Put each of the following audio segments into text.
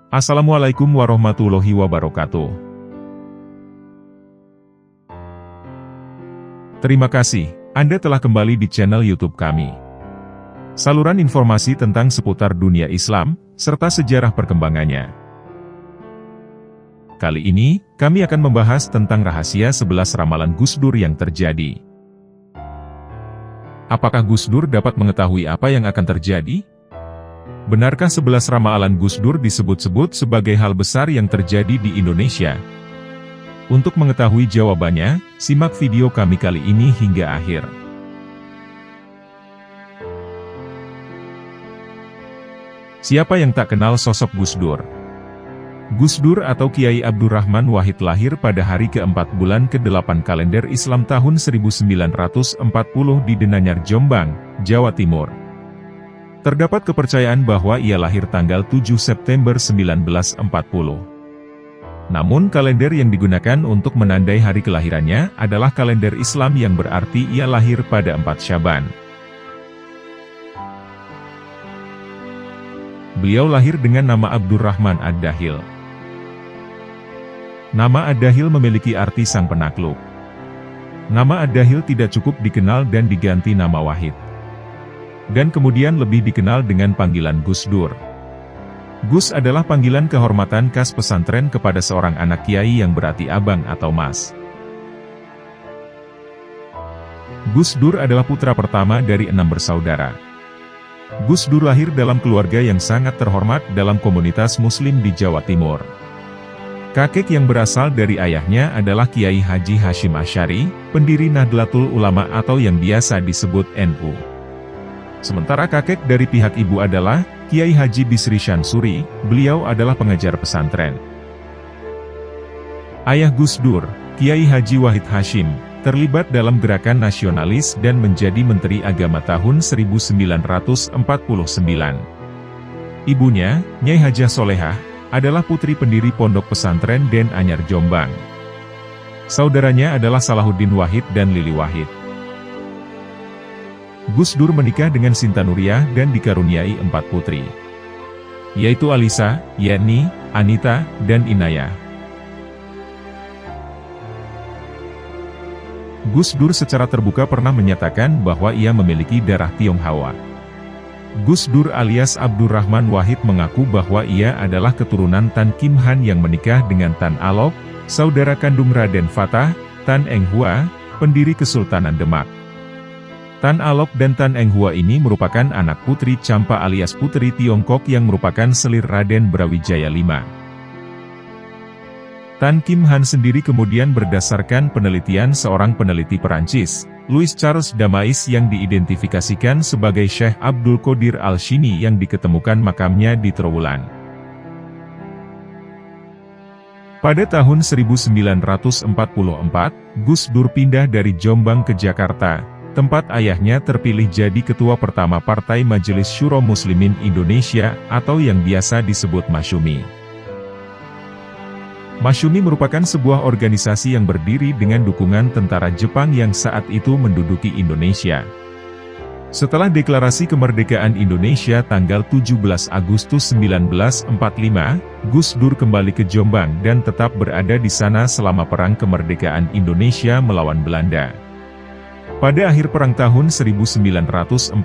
Assalamualaikum warahmatullahi wabarakatuh. Terima kasih, Anda telah kembali di channel YouTube kami. Saluran informasi tentang seputar dunia Islam, serta sejarah perkembangannya. Kali ini, kami akan membahas tentang rahasia 11 ramalan Gus Dur yang terjadi. Apakah Gus Dur dapat mengetahui apa yang akan terjadi? Benarkah 11 ramalan Gus Dur disebut-sebut sebagai hal besar yang terjadi di Indonesia? Untuk mengetahui jawabannya, simak video kami kali ini hingga akhir. Siapa yang tak kenal sosok Gus Dur? Gus Dur atau Kiai Abdurrahman Wahid lahir pada hari ke-4 bulan ke-8 kalender Islam tahun 1940 di Denanyar, Jombang, Jawa Timur. Terdapat kepercayaan bahwa ia lahir tanggal 7 September 1940. Namun kalender yang digunakan untuk menandai hari kelahirannya adalah kalender Islam yang berarti ia lahir pada 4 Syaban. Beliau lahir dengan nama Abdurrahman Ad-Dahil. Nama Ad-Dahil memiliki arti sang penakluk. Nama Ad-Dahil tidak cukup dikenal dan diganti nama Wahid. Dan kemudian lebih dikenal dengan panggilan Gus Dur. Gus adalah panggilan kehormatan khas pesantren kepada seorang anak kiai yang berarti abang atau mas. Gus Dur adalah putra pertama dari 6 bersaudara. Gus Dur lahir dalam keluarga yang sangat terhormat dalam komunitas muslim di Jawa Timur. Kakek yang berasal dari ayahnya adalah Kiai Haji Hashim Asy'ari, pendiri Nahdlatul Ulama atau yang biasa disebut NU. Sementara kakek dari pihak ibu adalah Kiai Haji Bisri Syansuri, beliau adalah pengajar pesantren. Ayah Gus Dur, Kiai Haji Wahid Hashim, terlibat dalam gerakan nasionalis dan menjadi Menteri Agama tahun 1949. Ibunya, Nyai Hajah Solehah, adalah putri pendiri Pondok Pesantren Den Anyar Jombang. Saudaranya adalah Salahuddin Wahid dan Lili Wahid. Gus Dur menikah dengan Sinta Nuriyah dan dikaruniai 4 putri, yaitu Alisa, Yani, Anita, dan Inayah. Gus Dur secara terbuka pernah menyatakan bahwa ia memiliki darah Tionghoa. Gus Dur alias Abdurrahman Wahid mengaku bahwa ia adalah keturunan Tan Kim Han yang menikah dengan Tan Alok, saudara kandung Raden Fatah, Tan Eng Hua, pendiri Kesultanan Demak. Tan Alok dan Tan Eng Hua ini merupakan anak putri Champa alias putri Tiongkok yang merupakan selir Raden Brawijaya V. Tan Kim Han sendiri kemudian berdasarkan penelitian seorang peneliti Perancis, Louis Charles Damais yang diidentifikasikan sebagai Syekh Abdul Qadir Al-Shini yang diketemukan makamnya di Trowulan. Pada tahun 1944, Gus Dur pindah dari Jombang ke Jakarta, tempat ayahnya terpilih jadi ketua pertama Partai Majelis Syuro Muslimin Indonesia atau yang biasa disebut Masyumi. Masyumi merupakan sebuah organisasi yang berdiri dengan dukungan tentara Jepang yang saat itu menduduki Indonesia. Setelah deklarasi kemerdekaan Indonesia tanggal 17 Agustus 1945, Gus Dur kembali ke Jombang dan tetap berada di sana selama Perang Kemerdekaan Indonesia melawan Belanda. Pada akhir perang tahun 1949,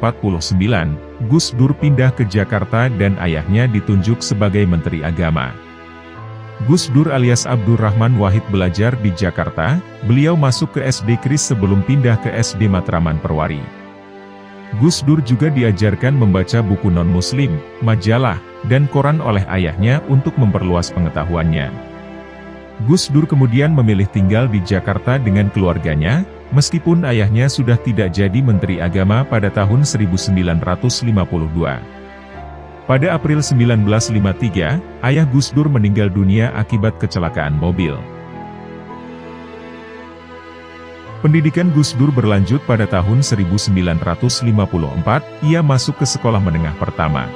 Gus Dur pindah ke Jakarta dan ayahnya ditunjuk sebagai Menteri Agama. Gus Dur alias Abdurrahman Wahid belajar di Jakarta, beliau masuk ke SD Kris sebelum pindah ke SD Matraman Perwari. Gus Dur juga diajarkan membaca buku non-muslim, majalah, dan koran oleh ayahnya untuk memperluas pengetahuannya. Gus Dur kemudian memilih tinggal di Jakarta dengan keluarganya, meskipun ayahnya sudah tidak jadi Menteri Agama pada tahun 1952. Pada April 1953, ayah Gus Dur meninggal dunia akibat kecelakaan mobil. Pendidikan Gus Dur berlanjut pada tahun 1954, ia masuk ke sekolah menengah pertama.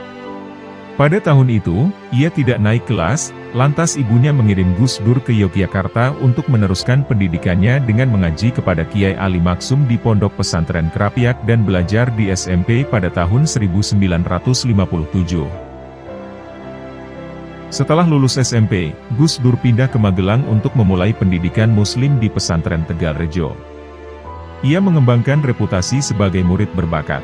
Pada tahun itu, ia tidak naik kelas, lantas ibunya mengirim Gus Dur ke Yogyakarta untuk meneruskan pendidikannya dengan mengaji kepada Kiai Ali Maksum di Pondok Pesantren Krapyak dan belajar di SMP pada tahun 1957. Setelah lulus SMP, Gus Dur pindah ke Magelang untuk memulai pendidikan Muslim di pesantren Tegalrejo. Ia mengembangkan reputasi sebagai murid berbakat.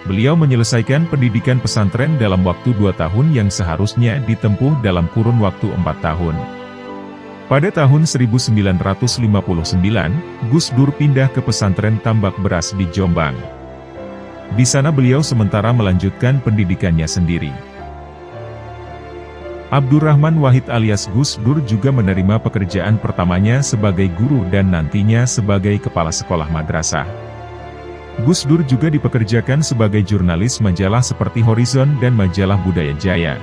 Beliau menyelesaikan pendidikan pesantren dalam waktu 2 tahun yang seharusnya ditempuh dalam kurun waktu 4 tahun. Pada tahun 1959, Gus Dur pindah ke pesantren Tambak Beras di Jombang. Di sana beliau sementara melanjutkan pendidikannya sendiri. Abdurrahman Wahid alias Gus Dur juga menerima pekerjaan pertamanya sebagai guru dan nantinya sebagai kepala sekolah madrasah. Gus Dur juga dipekerjakan sebagai jurnalis majalah seperti Horizon dan majalah Budaya Jaya.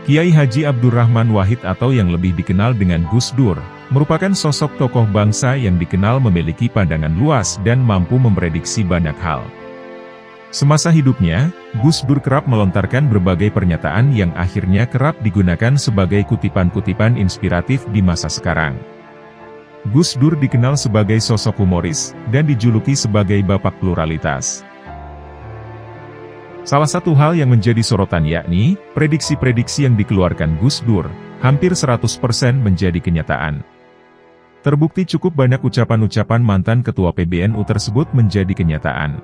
Kiai Haji Abdurrahman Wahid atau yang lebih dikenal dengan Gus Dur, merupakan sosok tokoh bangsa yang dikenal memiliki pandangan luas dan mampu memprediksi banyak hal. Semasa hidupnya, Gus Dur kerap melontarkan berbagai pernyataan yang akhirnya kerap digunakan sebagai kutipan-kutipan inspiratif di masa sekarang. Gus Dur dikenal sebagai sosok humoris, dan dijuluki sebagai bapak pluralitas. Salah satu hal yang menjadi sorotan yakni, prediksi-prediksi yang dikeluarkan Gus Dur, hampir 100% menjadi kenyataan. Terbukti cukup banyak ucapan-ucapan mantan ketua PBNU tersebut menjadi kenyataan.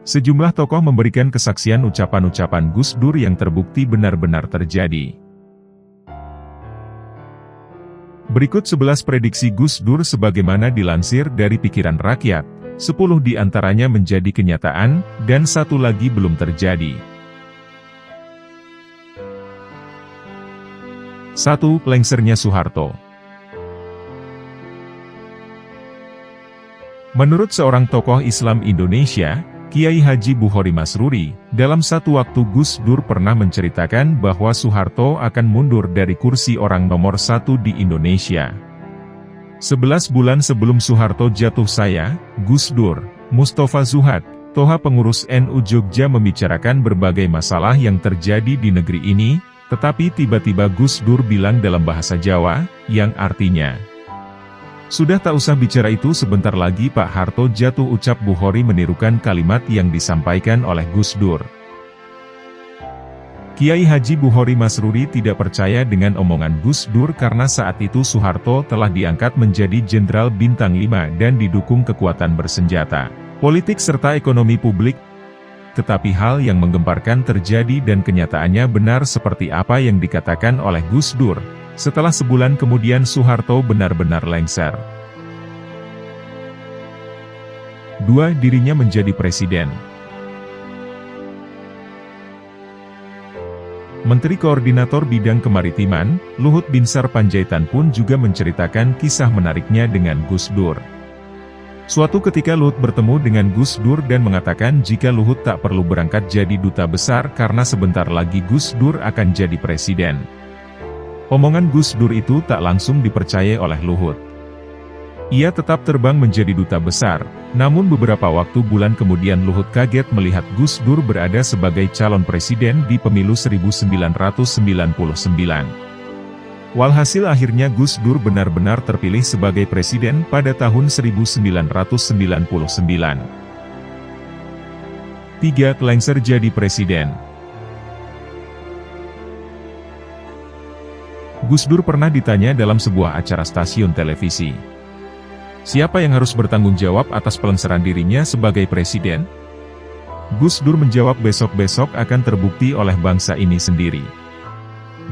Sejumlah tokoh memberikan kesaksian ucapan-ucapan Gus Dur yang terbukti benar-benar terjadi. Berikut 11 prediksi Gus Dur sebagaimana dilansir dari Pikiran Rakyat, 10 di antaranya menjadi kenyataan, dan 1 lagi belum terjadi. 1. Lengsernya Soeharto. Menurut seorang tokoh Islam Indonesia, Kiai Haji Buhori Masruri, dalam satu waktu Gus Dur pernah menceritakan bahwa Soeharto akan mundur dari kursi orang nomor 1 di Indonesia. 11 bulan sebelum Soeharto jatuh saya, Gus Dur, Mustafa Zuhad, Toha pengurus NU Jogja membicarakan berbagai masalah yang terjadi di negeri ini, tetapi tiba-tiba Gus Dur bilang dalam bahasa Jawa, yang artinya, "Sudah tak usah bicara itu sebentar lagi Pak Harto jatuh," ucap Buhori menirukan kalimat yang disampaikan oleh Gus Dur. Kiai Haji Buhori Masruri tidak percaya dengan omongan Gus Dur karena saat itu Soeharto telah diangkat menjadi Jenderal Bintang 5 dan didukung kekuatan bersenjata, politik serta ekonomi publik. Tetapi hal yang menggemparkan terjadi dan kenyataannya benar seperti apa yang dikatakan oleh Gus Dur. Setelah sebulan kemudian Soeharto benar-benar lengser. 2. Dirinya menjadi presiden. Menteri Koordinator Bidang Kemaritiman, Luhut Binsar Panjaitan pun juga menceritakan kisah menariknya dengan Gus Dur. Suatu ketika Luhut bertemu dengan Gus Dur dan mengatakan jika Luhut tak perlu berangkat jadi duta besar karena sebentar lagi Gus Dur akan jadi presiden. Omongan Gus Dur itu tak langsung dipercayai oleh Luhut. Ia tetap terbang menjadi duta besar, namun beberapa bulan kemudian Luhut kaget melihat Gus Dur berada sebagai calon presiden di pemilu 1999. Walhasil akhirnya Gus Dur benar-benar terpilih sebagai presiden pada tahun 1999. 3. Lengser jadi presiden. Gus Dur pernah ditanya dalam sebuah acara stasiun televisi, siapa yang harus bertanggung jawab atas pelengseran dirinya sebagai presiden? Gus Dur menjawab besok-besok akan terbukti oleh bangsa ini sendiri.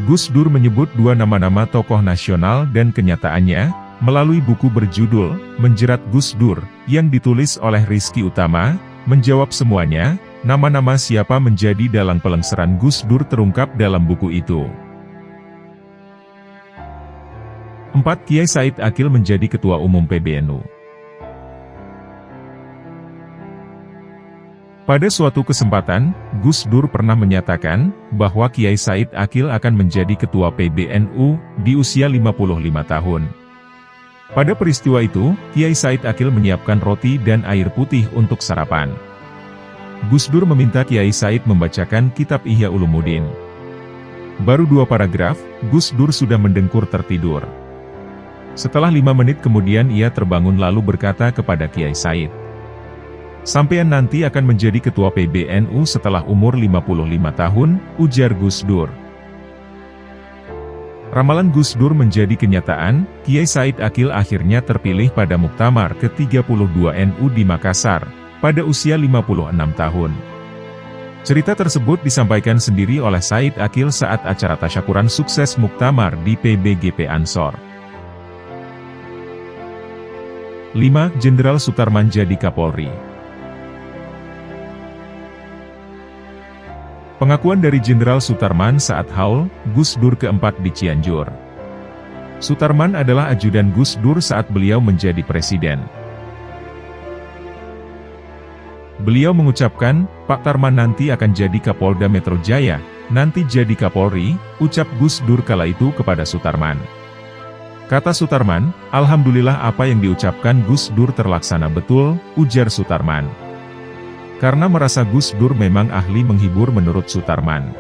Gus Dur menyebut 2 nama-nama tokoh nasional dan kenyataannya, melalui buku berjudul, Menjerat Gus Dur, yang ditulis oleh Rizky Utama, menjawab semuanya, nama-nama siapa menjadi dalang pelengseran Gus Dur terungkap dalam buku itu. 4. Kiai Said Akil menjadi Ketua Umum PBNU. Pada suatu kesempatan, Gus Dur pernah menyatakan, bahwa Kiai Said Akil akan menjadi Ketua PBNU, di usia 55 tahun. Pada peristiwa itu, Kiai Said Akil menyiapkan roti dan air putih untuk sarapan. Gus Dur meminta Kiai Said membacakan kitab Ihya Ulumuddin. Baru 2 paragraf, Gus Dur sudah mendengkur tertidur. Setelah 5 menit kemudian ia terbangun lalu berkata kepada Kiai Said, Sampean nanti akan menjadi ketua PBNU setelah umur 55 tahun, ujar Gus Dur. Ramalan Gus Dur menjadi kenyataan, Kiai Said Akil akhirnya terpilih pada Muktamar ke-32 NU di Makassar, pada usia 56 tahun. Cerita tersebut disampaikan sendiri oleh Said Akil saat acara tasyakuran sukses Muktamar di PBGP Ansor. 5. Jenderal Sutarman jadi Kapolri. Pengakuan dari Jenderal Sutarman saat haul Gus Dur keempat di Cianjur. Sutarman adalah ajudan Gus Dur saat beliau menjadi presiden. Beliau mengucapkan, Pak Tarman nanti akan jadi Kapolda Metro Jaya, nanti jadi Kapolri, ucap Gus Dur kala itu kepada Sutarman. Kata Sutarman, Alhamdulillah apa yang diucapkan Gus Dur terlaksana betul, ujar Sutarman. Karena merasa Gus Dur memang ahli menghibur menurut Sutarman.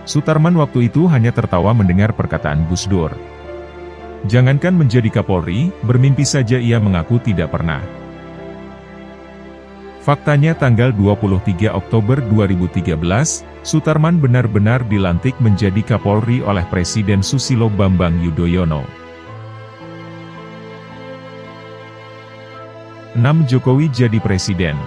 Sutarman waktu itu hanya tertawa mendengar perkataan Gus Dur. Jangankan menjadi Kapolri, bermimpi saja ia mengaku tidak pernah. Faktanya tanggal 23 Oktober 2013, Sutarman benar-benar dilantik menjadi Kapolri oleh Presiden Susilo Bambang Yudhoyono. 6. Jokowi jadi presiden.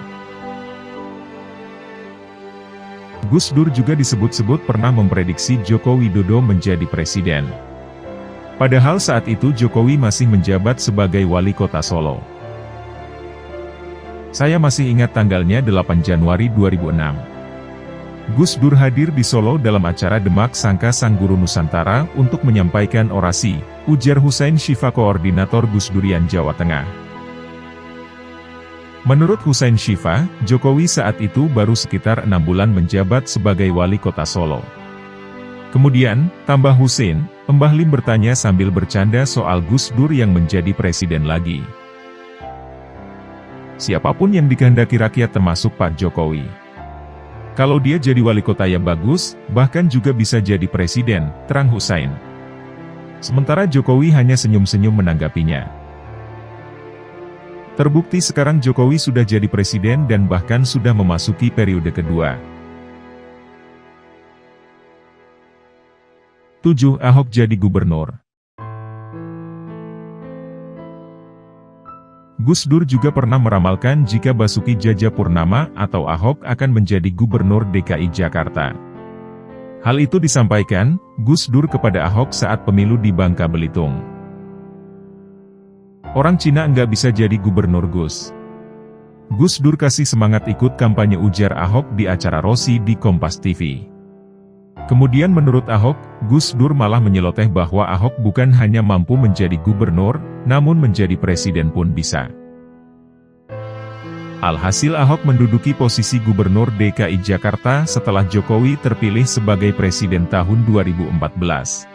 Gus Dur juga disebut-sebut pernah memprediksi Joko Widodo menjadi presiden. Padahal saat itu Jokowi masih menjabat sebagai wali kota Solo. Saya masih ingat tanggalnya 8 Januari 2006. Gus Dur hadir di Solo dalam acara Demak Sangka Sang Guru Nusantara untuk menyampaikan orasi, ujar Husain Syifa koordinator Gus Durian Jawa Tengah. Menurut Husain Syifa, Jokowi saat itu baru sekitar 6 bulan menjabat sebagai wali kota Solo. Kemudian, tambah Husain, Mbah Lim bertanya sambil bercanda soal Gus Dur yang menjadi presiden lagi. Siapapun yang dikehendaki rakyat termasuk Pak Jokowi. Kalau dia jadi wali kota yang bagus, bahkan juga bisa jadi presiden, terang Husain. Sementara Jokowi hanya senyum-senyum menanggapinya. Terbukti sekarang Jokowi sudah jadi presiden dan bahkan sudah memasuki periode kedua. 7. Ahok jadi gubernur. Gus Dur juga pernah meramalkan jika Basuki Cahayapurnama atau Ahok akan menjadi gubernur DKI Jakarta. Hal itu disampaikan Gus Dur kepada Ahok saat pemilu di Bangka Belitung. Orang Cina nggak bisa jadi gubernur Gus. Gus Dur kasih semangat ikut kampanye, ujar Ahok di acara Rossi di Kompas TV. Kemudian menurut Ahok, Gus Dur malah menyeloteh bahwa Ahok bukan hanya mampu menjadi gubernur, namun menjadi presiden pun bisa. Alhasil Ahok menduduki posisi gubernur DKI Jakarta setelah Jokowi terpilih sebagai presiden tahun 2014.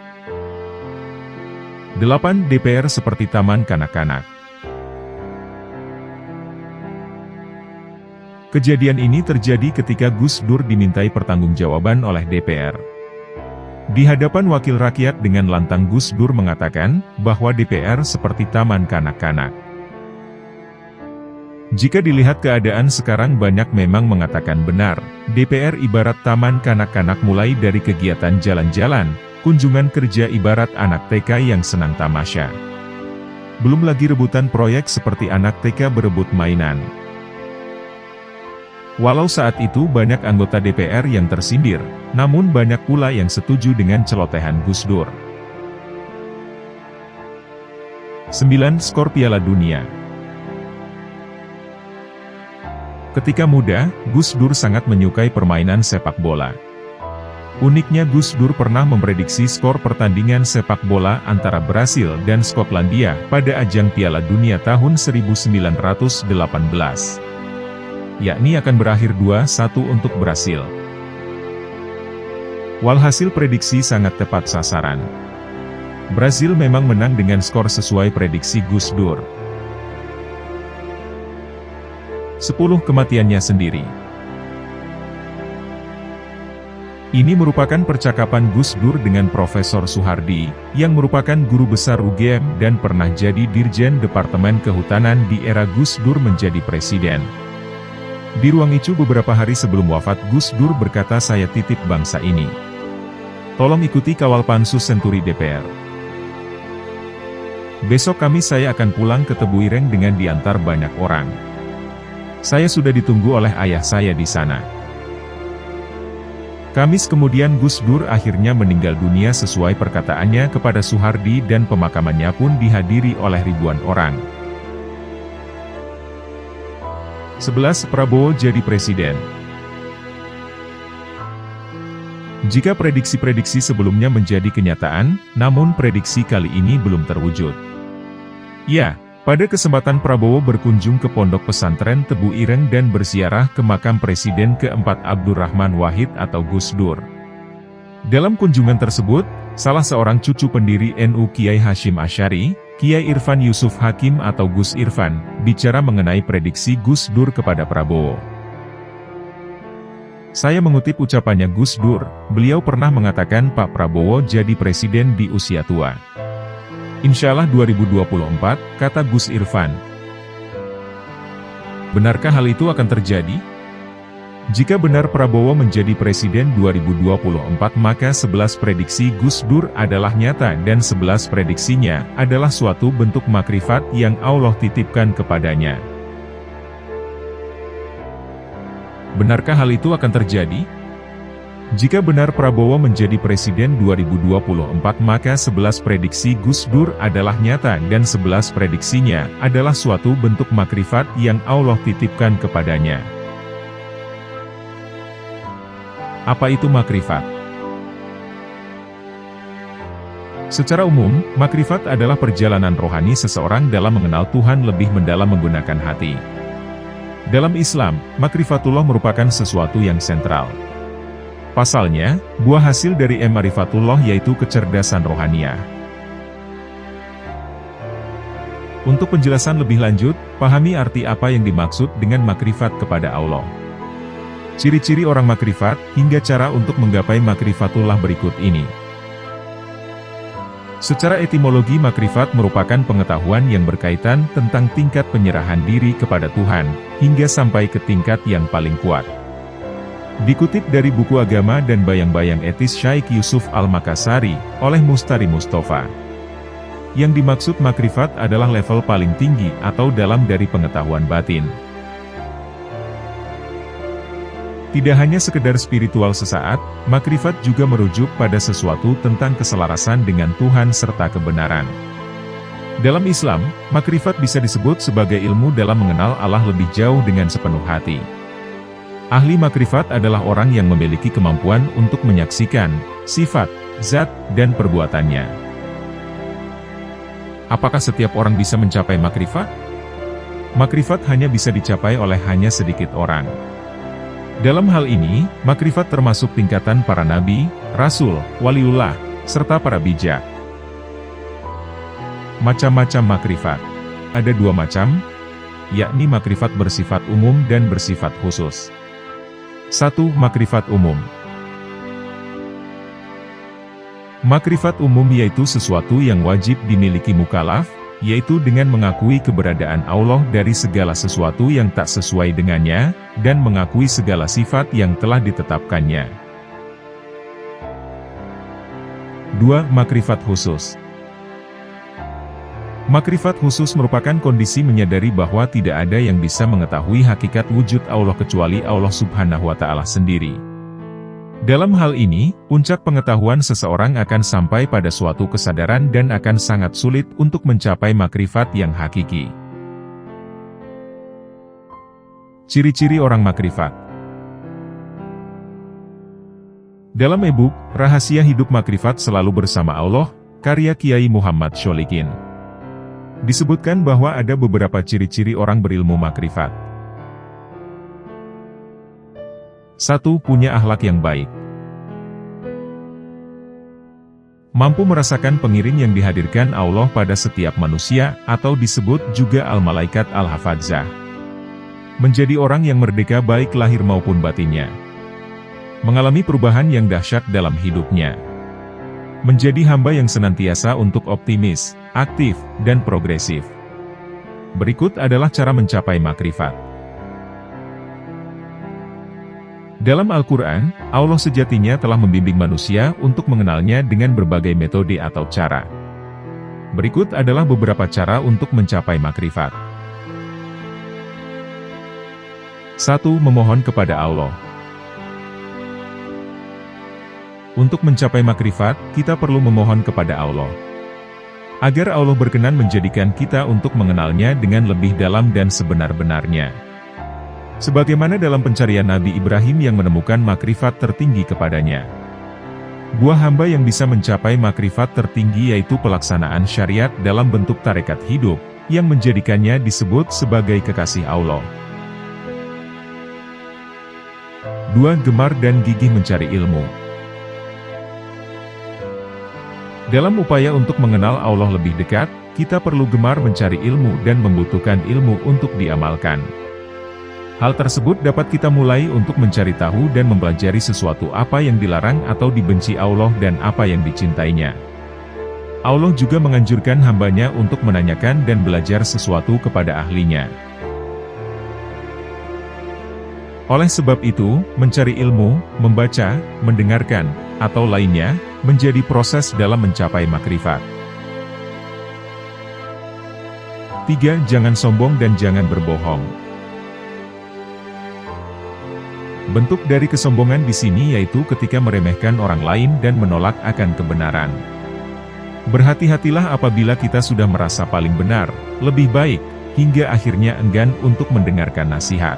8. DPR seperti taman kanak-kanak. Kejadian ini terjadi ketika Gus Dur dimintai pertanggungjawaban oleh DPR. Di hadapan wakil rakyat dengan lantang Gus Dur mengatakan bahwa DPR seperti taman kanak-kanak. Jika dilihat keadaan sekarang banyak memang mengatakan benar, DPR ibarat taman kanak-kanak mulai dari kegiatan jalan-jalan, kunjungan kerja ibarat anak TK yang senang tamasya. Belum lagi rebutan proyek seperti anak TK berebut mainan. Walau saat itu banyak anggota DPR yang tersindir, namun banyak pula yang setuju dengan celotehan Gus Dur. 9. Skor Piala Dunia. Ketika muda, Gus Dur sangat menyukai permainan sepak bola. Uniknya Gus Dur pernah memprediksi skor pertandingan sepak bola antara Brasil dan Skotlandia pada ajang Piala Dunia tahun 1918. Yakni akan berakhir 2-1 untuk Brasil. Walhasil prediksi sangat tepat sasaran. Brasil memang menang dengan skor sesuai prediksi Gus Dur. 10. Kematiannya sendiri. Ini merupakan percakapan Gus Dur dengan Profesor Soehardi, yang merupakan guru besar UGM dan pernah jadi Dirjen Departemen Kehutanan di era Gus Dur menjadi presiden. Di ruang itu beberapa hari sebelum wafat Gus Dur berkata, "Saya titip bangsa ini. Tolong ikuti kawal Pansus Senturi DPR. Besok Kamis saya akan pulang ke Tebu Ireng dengan diantar banyak orang. Saya sudah ditunggu oleh ayah saya di sana." Kamis kemudian Gus Dur akhirnya meninggal dunia sesuai perkataannya kepada Soehardi dan pemakamannya pun dihadiri oleh ribuan orang. 11. Prabowo jadi presiden. Jika prediksi-prediksi sebelumnya menjadi kenyataan, namun prediksi kali ini belum terwujud. Ya, pada kesempatan Prabowo berkunjung ke Pondok Pesantren Tebu Ireng dan berziarah ke makam Presiden keempat Abdurrahman Wahid atau Gus Dur. Dalam kunjungan tersebut, salah seorang cucu pendiri NU Kiai Hashim Asy'ari, Kiai Irfan Yusuf Hakim atau Gus Irfan, bicara mengenai prediksi Gus Dur kepada Prabowo. Saya mengutip ucapannya Gus Dur, beliau pernah mengatakan Pak Prabowo jadi presiden di usia tua. Insyaallah 2024, kata Gus Irfan. Benarkah hal itu akan terjadi? Jika benar Prabowo menjadi presiden 2024 maka 11 prediksi Gus Dur adalah nyata dan 11 prediksinya adalah suatu bentuk makrifat yang Allah titipkan kepadanya. Benarkah hal itu akan terjadi? Jika benar Prabowo menjadi presiden 2024 maka 11 prediksi Gus Dur adalah nyata dan 11 prediksinya adalah suatu bentuk makrifat yang Allah titipkan kepadanya. Apa itu makrifat? Secara umum, makrifat adalah perjalanan rohani seseorang dalam mengenal Tuhan lebih mendalam menggunakan hati. Dalam Islam, makrifatullah merupakan sesuatu yang sentral. Pasalnya, buah hasil dari ma'rifatullah yaitu kecerdasan rohaniah. Untuk penjelasan lebih lanjut, pahami arti apa yang dimaksud dengan makrifat kepada Allah. Ciri-ciri orang makrifat, hingga cara untuk menggapai makrifatullah berikut ini. Secara etimologi makrifat merupakan pengetahuan yang berkaitan tentang tingkat penyerahan diri kepada Tuhan, hingga sampai ke tingkat yang paling kuat. Dikutip dari buku Agama dan Bayang-Bayang Etis Syaikh Yusuf Al-Makassari, oleh Mustari Mustafa. Yang dimaksud makrifat adalah level paling tinggi atau dalam dari pengetahuan batin. Tidak hanya sekedar spiritual sesaat, makrifat juga merujuk pada sesuatu tentang keselarasan dengan Tuhan serta kebenaran. Dalam Islam, makrifat bisa disebut sebagai ilmu dalam mengenal Allah lebih jauh dengan sepenuh hati. Ahli makrifat adalah orang yang memiliki kemampuan untuk menyaksikan sifat, zat, dan perbuatannya. Apakah setiap orang bisa mencapai makrifat? Makrifat hanya bisa dicapai oleh hanya sedikit orang. Dalam hal ini, makrifat termasuk tingkatan para nabi, rasul, waliullah, serta para bijak. Macam-macam makrifat. Ada dua macam, yakni makrifat bersifat umum dan bersifat khusus. 1. Makrifat umum. Makrifat umum yaitu sesuatu yang wajib dimiliki mukallaf, yaitu dengan mengakui keberadaan Allah dari segala sesuatu yang tak sesuai dengannya, dan mengakui segala sifat yang telah ditetapkannya. 2. Makrifat khusus. Makrifat khusus merupakan kondisi menyadari bahwa tidak ada yang bisa mengetahui hakikat wujud Allah kecuali Allah Subhanahu wa Ta'ala sendiri. Dalam hal ini, puncak pengetahuan seseorang akan sampai pada suatu kesadaran dan akan sangat sulit untuk mencapai makrifat yang hakiki. Ciri-ciri orang makrifat. Dalam e-book, Rahasia Hidup Makrifat Selalu Bersama Allah, karya Kiai Muhammad Sholikin, disebutkan bahwa ada beberapa ciri-ciri orang berilmu makrifat. 1. Punya akhlak yang baik. Mampu merasakan pengiring yang dihadirkan Allah pada setiap manusia, atau disebut juga al-malaikat al-hafadzah. Menjadi orang yang merdeka baik lahir maupun batinnya. mengalami perubahan yang dahsyat dalam hidupnya. Menjadi hamba yang senantiasa untuk optimis, aktif, dan progresif. Berikut adalah cara mencapai makrifat. Dalam Al-Quran, Allah sejatinya telah membimbing manusia untuk mengenalnya dengan berbagai metode atau cara. Berikut adalah beberapa cara untuk mencapai makrifat. 1. Memohon kepada Allah. Untuk mencapai makrifat, kita perlu memohon kepada Allah. Agar Allah berkenan menjadikan kita untuk mengenalnya dengan lebih dalam dan sebenar-benarnya. Sebagaimana dalam pencarian Nabi Ibrahim yang menemukan makrifat tertinggi kepadanya. Buah hamba yang bisa mencapai makrifat tertinggi yaitu pelaksanaan syariat dalam bentuk tarekat hidup, yang menjadikannya disebut sebagai kekasih Allah. 2. Gemar dan gigih mencari ilmu. Dalam upaya untuk mengenal Allah lebih dekat, kita perlu gemar mencari ilmu dan membutuhkan ilmu untuk diamalkan. Hal tersebut dapat kita mulai untuk mencari tahu dan mempelajari sesuatu apa yang dilarang atau dibenci Allah dan apa yang dicintainya. Allah juga menganjurkan hambanya untuk menanyakan dan belajar sesuatu kepada ahlinya. Oleh sebab itu, mencari ilmu, membaca, mendengarkan, atau lainnya, menjadi proses dalam mencapai makrifat. 3. Jangan sombong dan jangan berbohong. Bentuk dari kesombongan di sini yaitu ketika meremehkan orang lain dan menolak akan kebenaran. Berhati-hatilah apabila kita sudah merasa paling benar, lebih baik, hingga akhirnya enggan untuk mendengarkan nasihat.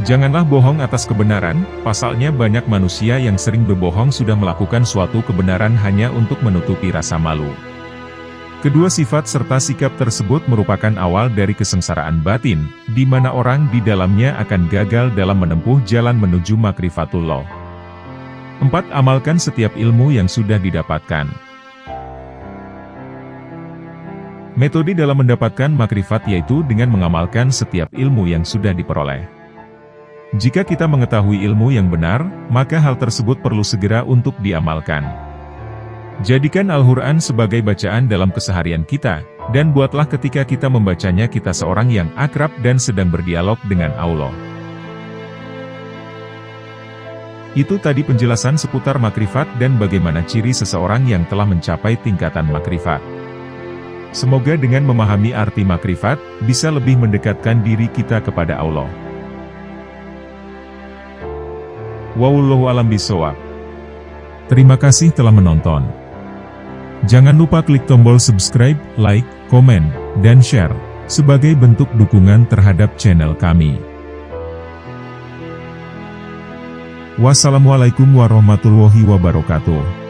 Janganlah bohong atas kebenaran, pasalnya banyak manusia yang sering berbohong sudah melakukan suatu kebenaran hanya untuk menutupi rasa malu. Kedua sifat serta sikap tersebut merupakan awal dari kesengsaraan batin, di mana orang di dalamnya akan gagal dalam menempuh jalan menuju makrifatullah. 4. Amalkan setiap ilmu yang sudah didapatkan. Metode dalam mendapatkan makrifat yaitu dengan mengamalkan setiap ilmu yang sudah diperoleh. Jika kita mengetahui ilmu yang benar, maka hal tersebut perlu segera untuk diamalkan. Jadikan Al-Quran sebagai bacaan dalam keseharian kita, dan buatlah ketika kita membacanya kita seorang yang akrab dan sedang berdialog dengan Allah. Itu tadi penjelasan seputar makrifat dan bagaimana ciri seseorang yang telah mencapai tingkatan makrifat. Semoga dengan memahami arti makrifat, bisa lebih mendekatkan diri kita kepada Allah. Wallahu a'lam bishawab. Terima kasih telah menonton. Jangan lupa klik tombol subscribe, like, komen, dan share, sebagai bentuk dukungan terhadap channel kami. Wassalamualaikum warahmatullahi wabarakatuh.